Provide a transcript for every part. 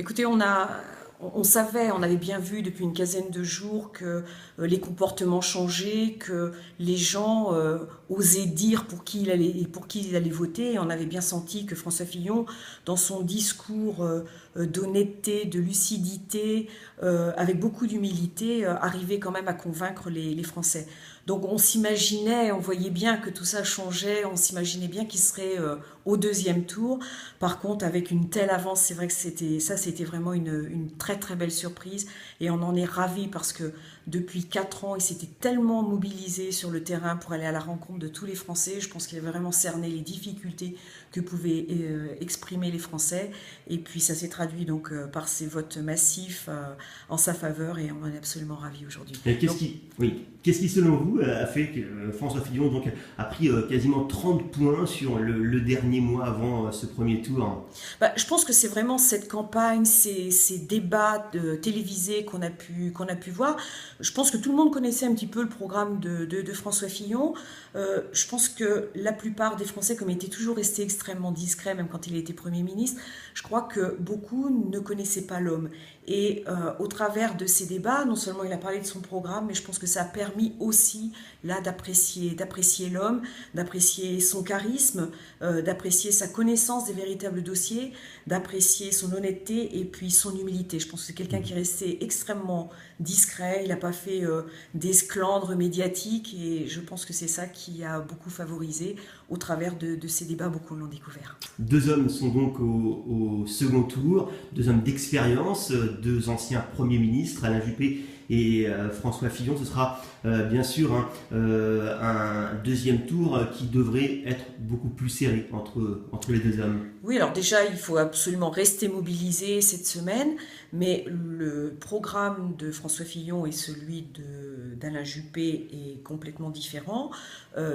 Écoutez, on savait, on avait bien vu depuis une quinzaine de jours que les comportements changeaient, que les gens osaient dire pour qui ils allaient voter. Et on avait bien senti que François Fillon, dans son discours d'honnêteté, de lucidité, avec beaucoup d'humilité, arrivait quand même à convaincre les Français. Donc on s'imaginait, on voyait bien que tout ça changeait, on s'imaginait bien qu'il serait au deuxième tour. Par contre, avec une telle avance, c'est vrai que c'était vraiment une très très belle surprise et on en est ravis parce que depuis 4 ans, il s'était tellement mobilisé sur le terrain pour aller à la rencontre de tous les Français. Je pense qu'il a vraiment cerné les difficultés que pouvaient exprimer les Français et puis ça s'est traduit donc par ces votes massifs en sa faveur et on en est absolument ravis aujourd'hui. Et Donc, qu'est-ce qui, selon vous, a fait que François Fillon donc, a pris quasiment 30 points sur le dernier mois avant ce premier tour? je pense que c'est vraiment cette campagne, ces débats télévisés qu'on a pu voir. Je pense que tout le monde connaissait un petit peu le programme de François Fillon. Je pense que la plupart des Français, comme il était toujours resté extrêmement discret, même quand il était Premier ministre, je crois que beaucoup ne connaissaient pas l'homme. Et au travers de ces débats, non seulement il a parlé de son programme, mais je pense que ça a permis aussi là d'apprécier l'homme, d'apprécier son charisme, d'apprécier sa connaissance des véritables dossiers, d'apprécier son honnêteté et puis son humilité. Je pense que c'est quelqu'un qui est resté extrêmement discret, il n'a pas fait d'esclandre médiatique et je pense que c'est ça qui a beaucoup favorisé au travers de ces débats, beaucoup l'ont découvert. Deux hommes sont donc au second tour, deux hommes d'expérience, deux anciens premiers ministres, Alain Juppé et François Fillon. Ce sera bien sûr un deuxième tour qui devrait être beaucoup plus serré entre les deux hommes. Oui, alors déjà, il faut absolument rester mobilisé cette semaine, mais le programme de François Fillon et celui d'Alain Juppé est complètement différent.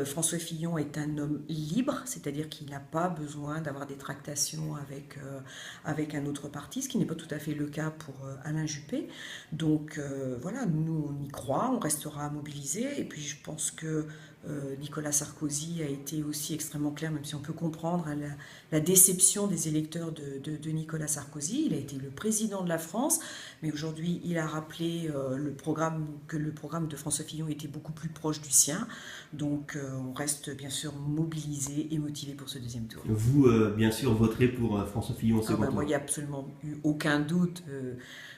François Fillon est un homme libre, c'est-à-dire qu'il n'a pas besoin d'avoir des tractations avec un autre parti, ce qui n'est pas tout à fait le cas pour Alain Juppé. Donc voilà, nous on y croit, on restera mobilisé, et puis je pense que Nicolas Sarkozy a été aussi extrêmement clair, même si on peut comprendre la déception des électeurs de Nicolas Sarkozy. Il a été le président de la France, mais aujourd'hui il a rappelé que le programme de François Fillon était beaucoup plus proche du sien. Donc on reste bien sûr mobilisé et motivé pour ce deuxième tour. Vous, bien sûr, voterez pour François Fillon au second tour. Moi, il n'y a absolument eu aucun doute.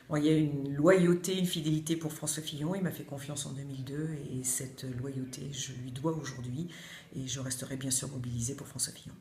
Moi, il y a une loyauté, une fidélité pour François Fillon. Il m'a fait confiance en 2002 et cette loyauté, je lui dois aujourd'hui et je resterai bien sûr mobilisée pour François Fillon.